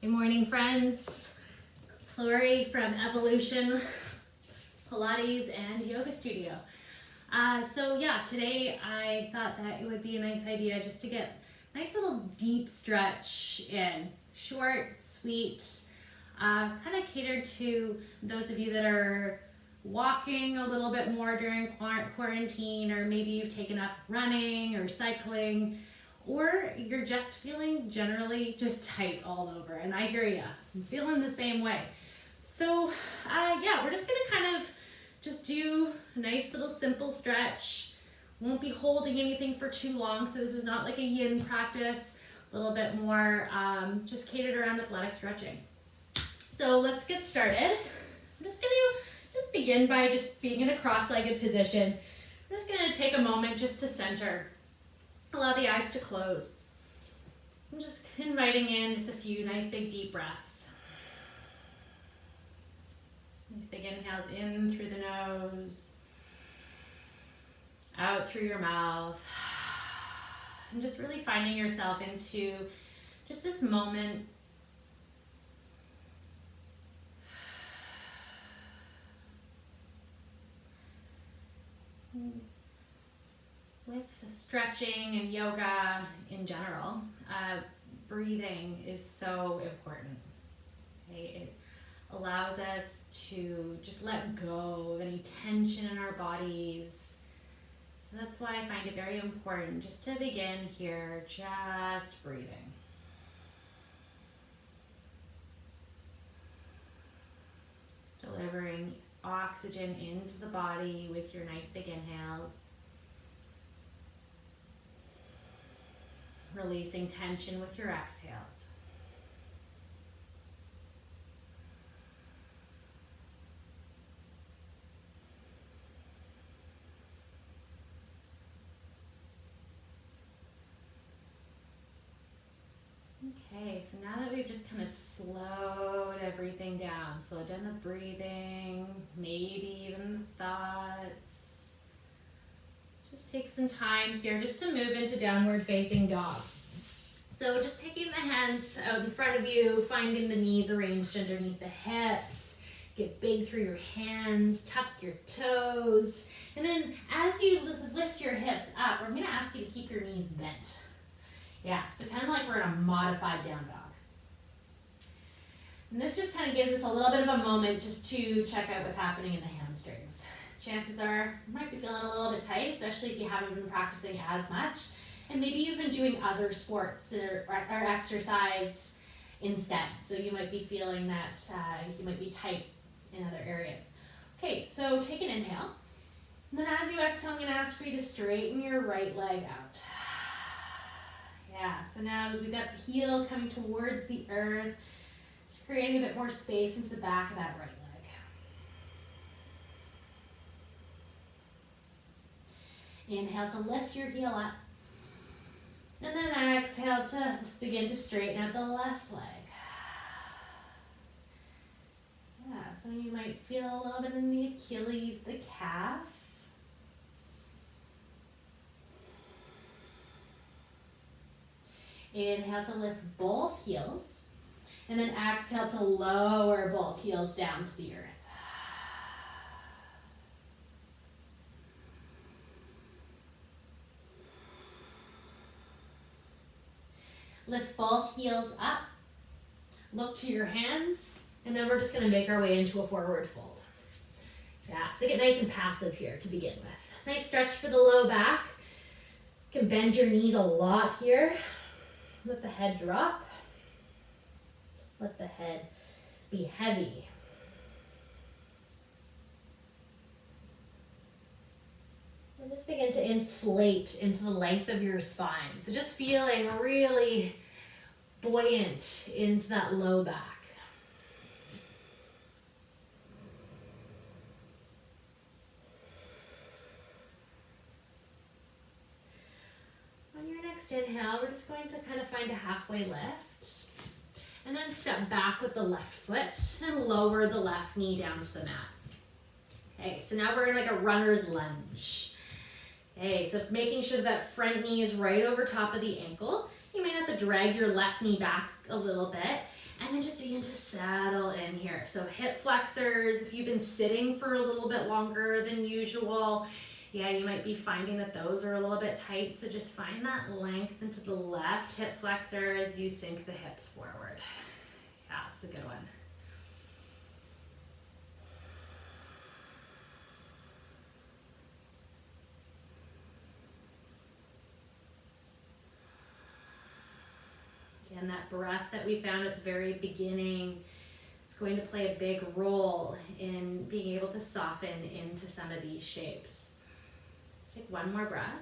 Good morning, friends. Laurie from Evolution Pilates and Yoga Studio. Today I thought that it would be a nice idea just to get a nice little deep stretch in. Short, sweet, kind of catered to those of you that are walking a little bit more during quarantine, or maybe you've taken up running or cycling, or you're just feeling generally just tight all over. And I hear ya, I'm feeling the same way. So we're just gonna kind of just do a nice little simple stretch. Won't be holding anything for too long, so this is not like a yin practice, a little bit more just catered around athletic stretching. So let's get started. I'm just gonna begin by just being in a cross-legged position. I'm just gonna take a moment just to center. Allow the eyes to close. I'm just inviting in just a few nice big deep breaths. Nice big inhales in through the nose, out through your mouth. And just really finding yourself into just this moment with stretching and yoga in general. Breathing is so important. Okay? It allows us to just let go of any tension in our bodies. So that's why I find it very important just to begin here, just breathing. Delivering oxygen into the body with your nice big inhales. Releasing tension with your exhales. Okay, so now that we've just kind of slowed everything down, slowed down the breathing, maybe even the thoughts, just take some time here just to move into downward facing dog. So just taking the hands out in front of you, finding the knees arranged underneath the hips, get big through your hands, tuck your toes, and then as you lift your hips up, I'm going to ask you to keep your knees bent. Yeah, so kind of like we're in a modified down dog. And this just kind of gives us a little bit of a moment just to check out what's happening in the hamstrings. Chances are you might be feeling a little bit tight, especially if you haven't been practicing as much. And maybe you've been doing other sports or exercise instead. So you might be feeling that you might be tight in other areas. Okay, so take an inhale. And then as you exhale, I'm going to ask for you to straighten your right leg out. Yeah, so now we've got the heel coming towards the earth, just creating a bit more space into the back of that right leg. Inhale to lift your heel up. And then exhale to begin to straighten out the left leg. Yeah, so you might feel a little bit in the Achilles, the calf. Inhale to lift both heels, and then exhale to lower both heels down to the earth. Lift both heels up, look to your hands, and then we're just going to make our way into a forward fold. Yeah, so get nice and passive here to begin with. Nice stretch for the low back. You can bend your knees a lot here. Let the head drop. Let the head be heavy. And just begin to inflate into the length of your spine. So just feeling really buoyant into that low back. Inhale, we're just going to kind of find a halfway lift and then step back with the left foot and lower the left knee down to the mat. Okay, so now we're in like a runner's lunge. Okay, so making sure that front knee is right over top of the ankle. You may have to drag your left knee back a little bit And then just begin to settle in here. So hip flexors, if you've been sitting for a little bit longer than usual, yeah, you might be finding that those are a little bit tight. So just find that length into the left hip flexor as you sink the hips forward. Yeah, it's a good one. And that breath that we found at the very beginning is going to play a big role in being able to soften into some of these shapes. Let's take one more breath.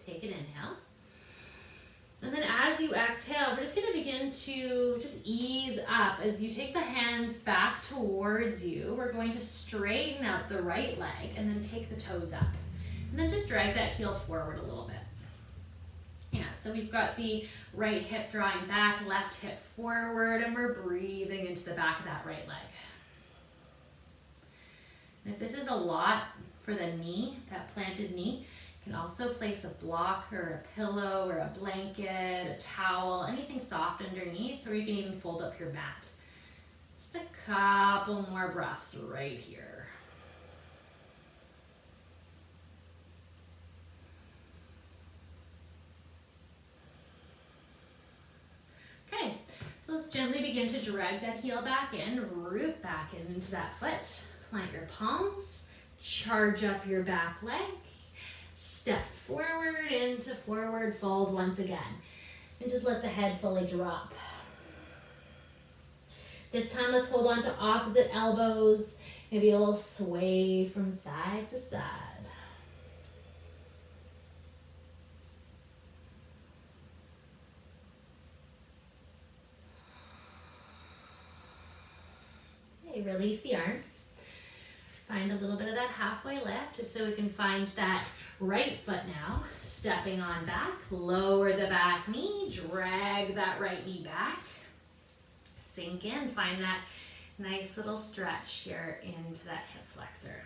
Take an inhale. And then as you exhale, we're just going to begin to just ease up. As you take the hands back towards you, we're going to straighten out the right leg and then take the toes up. And then just drag that heel forward a little bit. Yeah, so we've got the right hip drawing back, left hip forward, and we're breathing into the back of that right leg. And if this is a lot for the knee, that planted knee, you can also place a block or a pillow or a blanket, a towel, anything soft underneath, or you can even fold up your mat. Just a couple more breaths right here. Okay, so let's gently begin to drag that heel back in, root back in into that foot. Plant your palms, charge up your back leg, step forward into forward fold once again. And just let the head fully drop. This time let's hold on to opposite elbows, maybe a little sway from side to side. Release the arms. Find a little bit of that halfway lift just so we can find that right foot now. Stepping on back, lower the back knee, drag that right knee back. Sink in, find that nice little stretch here into that hip flexor.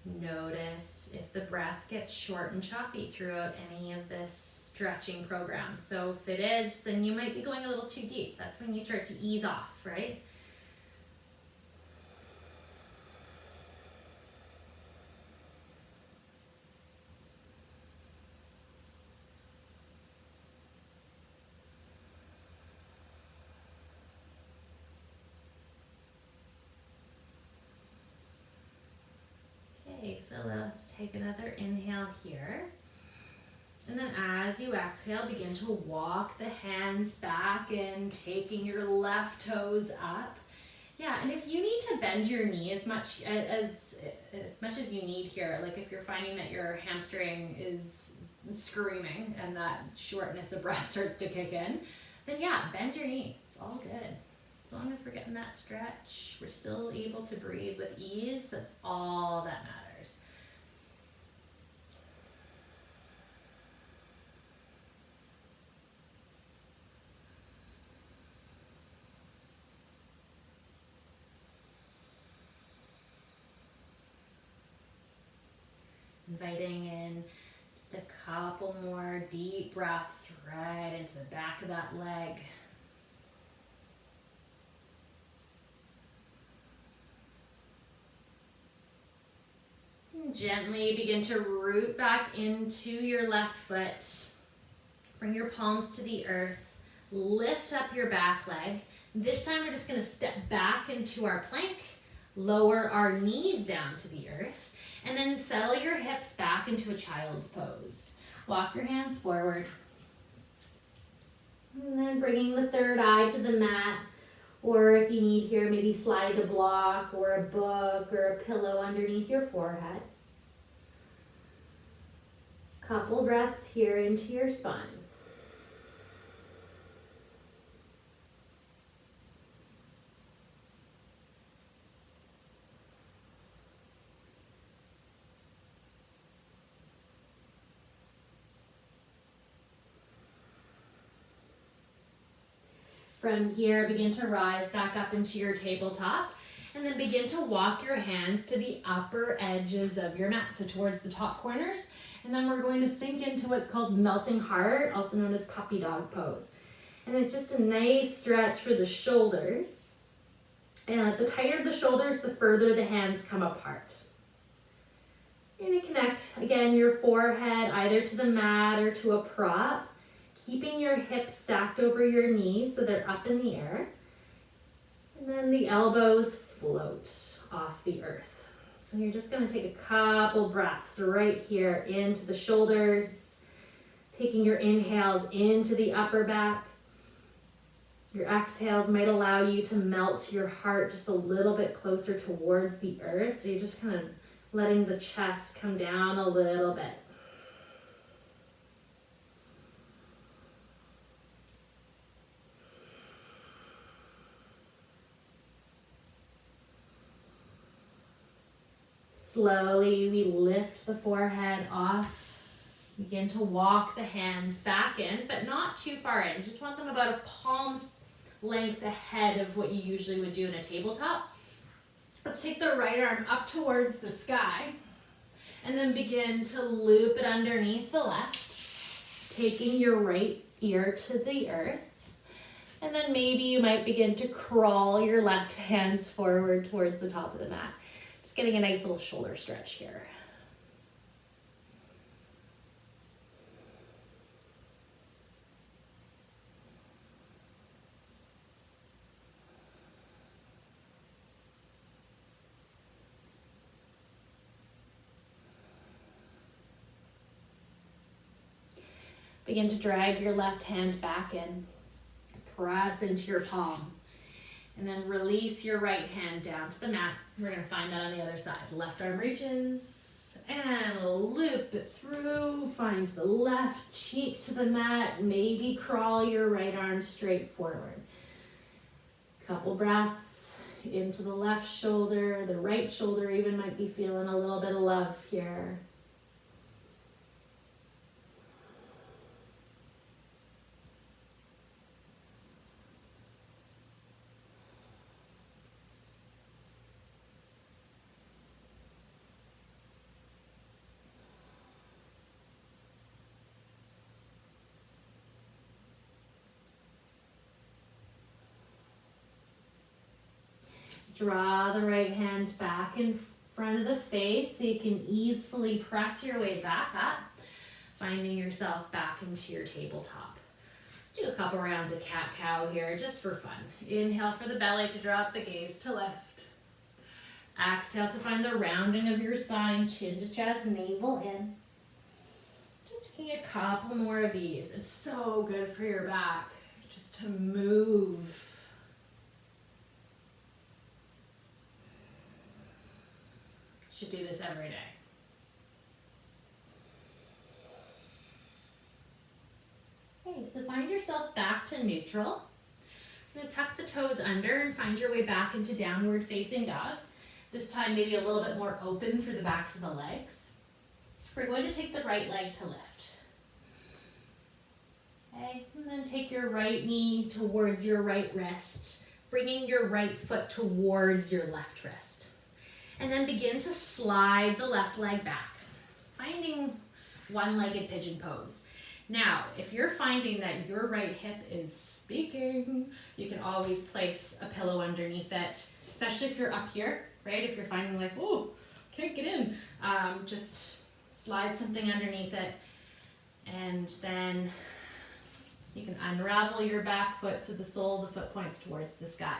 Notice if the breath gets short and choppy throughout any of this stretching program. So if it is, then you might be going a little too deep. That's when you start to ease off, right? Okay, so let's take another inhale here. And then as you exhale, begin to walk the hands back in, taking your left toes up. Yeah, and if you need to bend your knee as much as you need here, like if you're finding that your hamstring is screaming and that shortness of breath starts to kick in, then yeah, bend your knee. It's all good. As long as we're getting that stretch, we're still able to breathe with ease. That's all that matters. Inviting in just a couple more deep breaths right into the back of that leg. And gently begin to root back into your left foot. Bring your palms to the earth. Lift up your back leg. This time we're just going to step back into our plank. Lower our knees down to the earth. And then settle your hips back into a child's pose. Walk your hands forward. And then bringing the third eye to the mat. Or if you need here, maybe slide a block or a book or a pillow underneath your forehead. Couple breaths here into your spine. From here, begin to rise back up into your tabletop. And then begin to walk your hands to the upper edges of your mat, so towards the top corners. And then we're going to sink into what's called melting heart, also known as puppy dog pose. And it's just a nice stretch for the shoulders. And the tighter the shoulders, the further the hands come apart. You're going to connect, again, your forehead either to the mat or to a prop, keeping your hips stacked over your knees so they're up in the air. And then the elbows float off the earth. So you're just going to take a couple breaths right here into the shoulders, taking your inhales into the upper back. Your exhales might allow you to melt your heart just a little bit closer towards the earth. So you're just kind of letting the chest come down a little bit. Slowly we lift the forehead off. Begin to walk the hands back in, but not too far in. You just want them about a palm's length ahead of what you usually would do in a tabletop. Let's take the right arm up towards the sky and then begin to loop it underneath the left, taking your right ear to the earth. And then maybe you might begin to crawl your left hands forward towards the top of the mat. Just getting a nice little shoulder stretch here. Begin to drag your left hand back in, press into your palm, and then release your right hand down to the mat. We're going to find that on the other side. Left arm reaches and loop it through. Find the left cheek to the mat. Maybe crawl your right arm straight forward. Couple breaths into the left shoulder. The right shoulder even might be feeling a little bit of love here. Draw the right hand back in front of the face so you can easily press your way back up, finding yourself back into your tabletop. Let's do a couple rounds of cat-cow here just for fun. Inhale for the belly to drop the gaze to left. Exhale to find the rounding of your spine, chin to chest, navel in. Just taking a couple more of these. It's so good for your back just to move. Should do this every day. Okay, so find yourself back to neutral. You're going to tuck the toes under and find your way back into downward facing dog. This time maybe a little bit more open through the backs of the legs. We're going to take the right leg to lift. Okay, and then take your right knee towards your right wrist, bringing your right foot towards your left wrist. And then begin to slide the left leg back, finding one-legged pigeon pose. Now, if you're finding that your right hip is speaking, you can always place a pillow underneath it, especially if you're up here, right? If you're finding like, oh, can't get in, just slide something underneath it, and then you can unravel your back foot so the sole of the foot points towards the sky.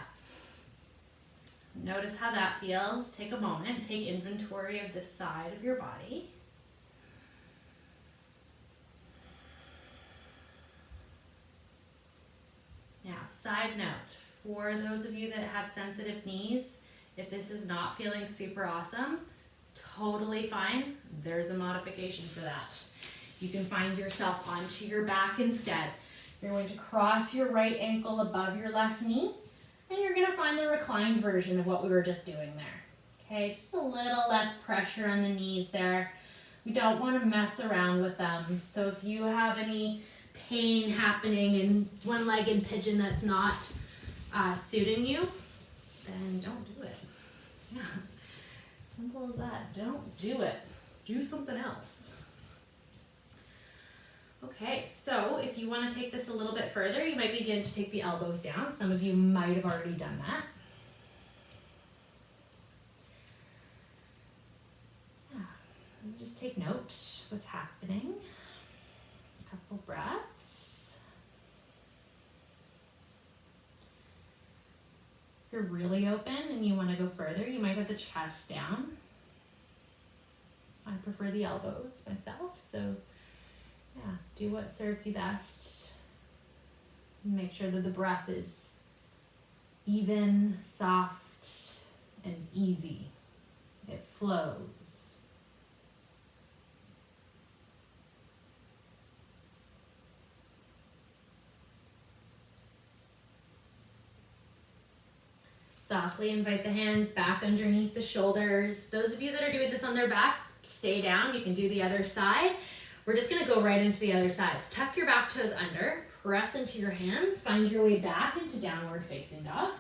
Notice how that feels. Take a moment, take inventory of the side of your body. Now, side note, for those of you that have sensitive knees, if this is not feeling super awesome, totally fine. There's a modification for that. You can find yourself onto your back instead. You're going to cross your right ankle above your left knee. And you're going to find the reclined version of what we were just doing there. Okay, just a little less pressure on the knees there. We don't want to mess around with them. So if you have any pain happening in one-legged pigeon that's not suiting you, then don't do it. Yeah, simple as that. Don't do it. Do something else. Okay, so if you want to take this a little bit further, you might begin to take the elbows down. Some of you might have already done that. Yeah, just take note what's happening. A couple breaths. If you're really open and you want to go further, you might have the chest down. I prefer the elbows myself, so yeah, do what serves you best. Make sure that the breath is even, soft, and easy. It flows. Softly invite the hands back underneath the shoulders. Those of you that are doing this on their backs, stay down. You can do the other side. We're just gonna go right into the other side. So tuck your back toes under, press into your hands, find your way back into downward facing dog.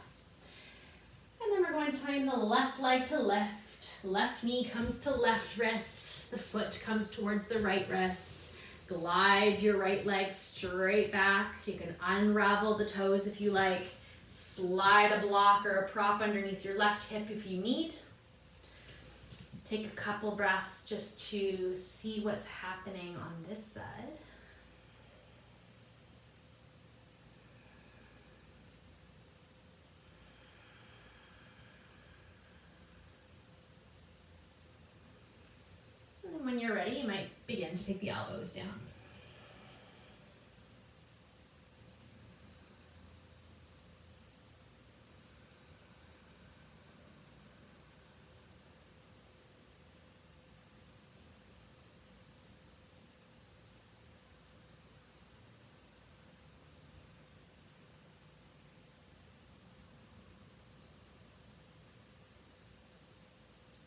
And then we're going to tie in the left leg to left. Left knee comes to left wrist. The foot comes towards the right wrist. Glide your right leg straight back. You can unravel the toes if you like. Slide a block or a prop underneath your left hip if you need. Take a couple breaths just to see what's happening on this side. And then when you're ready, you might begin to take the elbows down.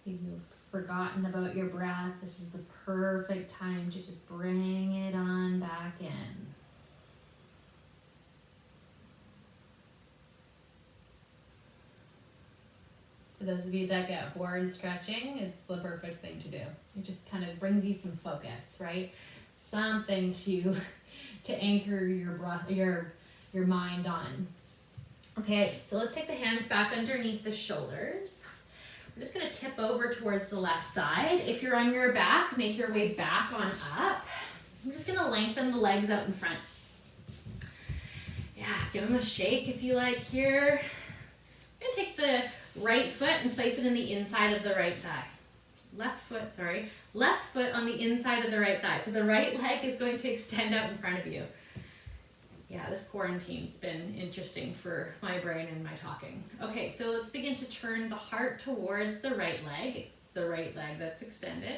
If you've forgotten about your breath, this is the perfect time to just bring it on back in. For those of you that get bored stretching, it's the perfect thing to do. It just kind of brings you some focus, right? Something to anchor your breath, your mind on. Okay, so let's take the hands back underneath the shoulders. We're just gonna tip over towards the left side. If you're on your back, make your way back on up. I'm just gonna lengthen the legs out in front. Yeah, give them a shake if you like here. I'm gonna take the right foot and place it in the inside of the right thigh. Left foot on the inside of the right thigh. So the right leg is going to extend out in front of you. Yeah, this quarantine's been interesting for my brain and my talking. Okay, so let's begin to turn the heart towards the right leg. It's the right leg that's extended.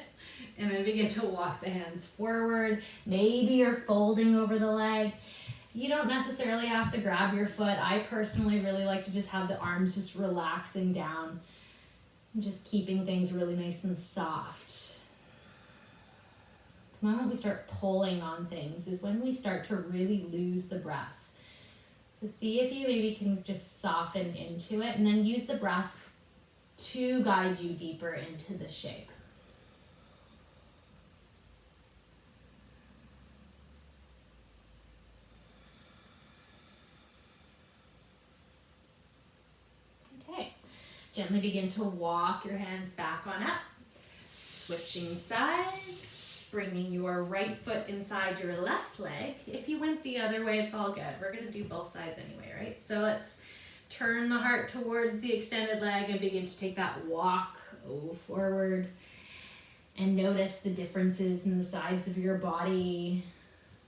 And then begin to walk the hands forward. Maybe you're folding over the leg. You don't necessarily have to grab your foot. I personally really like to just have the arms just relaxing down and just keeping things really nice and soft. The moment we start pulling on things is when we start to really lose the breath. So see if you maybe can just soften into it and then use the breath to guide you deeper into the shape. Okay, gently begin to walk your hands back on up, switching sides, bringing your right foot inside your left leg. If you went the other way, it's all good. We're gonna do both sides anyway, right? So let's turn the heart towards the extended leg and begin to take that walk forward. And notice the differences in the sides of your body.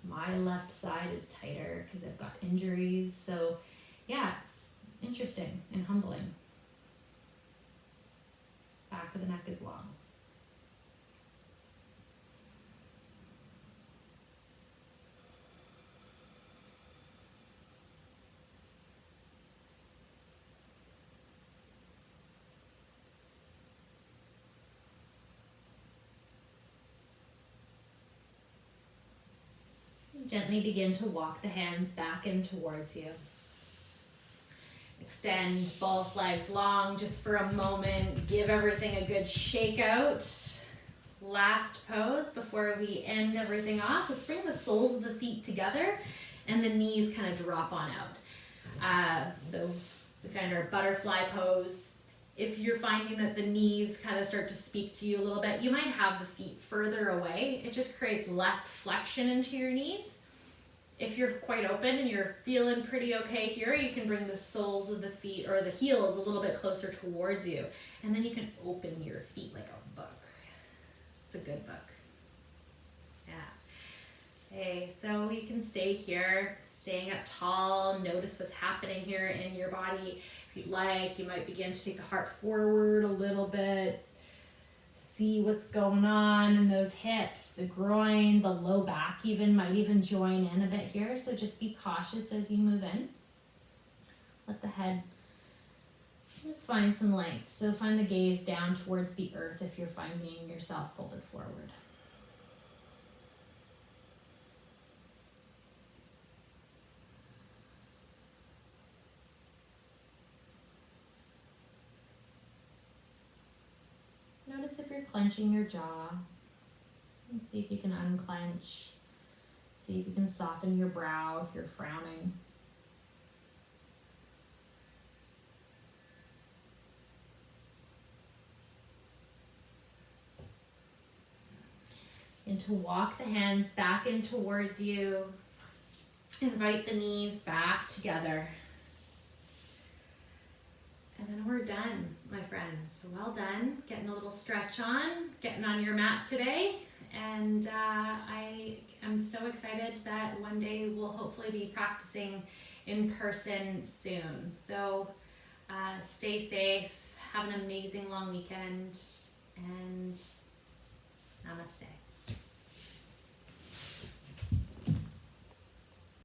My left side is tighter because I've got injuries. So yeah, it's interesting and humbling. Back of the neck is long. Gently begin to walk the hands back in towards you. Extend both legs long just for a moment. Give everything a good shake out. Last pose before we end everything off. Let's bring the soles of the feet together and the knees kind of drop on out. So we find our butterfly pose. If you're finding that the knees kind of start to speak to you a little bit, you might have the feet further away. It just creates less flexion into your knees. If you're quite open and you're feeling pretty okay here, you can bring the soles of the feet or the heels a little bit closer towards you. And then you can open your feet like a book. It's a good book. Yeah. Okay, so you can stay here, staying up tall. Notice what's happening here in your body. If you'd like, you might begin to take the heart forward a little bit. See what's going on in those hips, the groin, the low back even might even join in a bit here. So just be cautious as you move in. Let the head just find some length. So find the gaze down towards the earth if you're finding yourself folded forward. Notice if you're clenching your jaw. And see if you can unclench. See if you can soften your brow if you're frowning. And to walk the hands back in towards you. Invite the knees back together. And then we're done, my friends. So well done. Getting a little stretch on, getting on your mat today. And I am so excited that one day we'll hopefully be practicing in person soon. So stay safe, have an amazing long weekend, and namaste.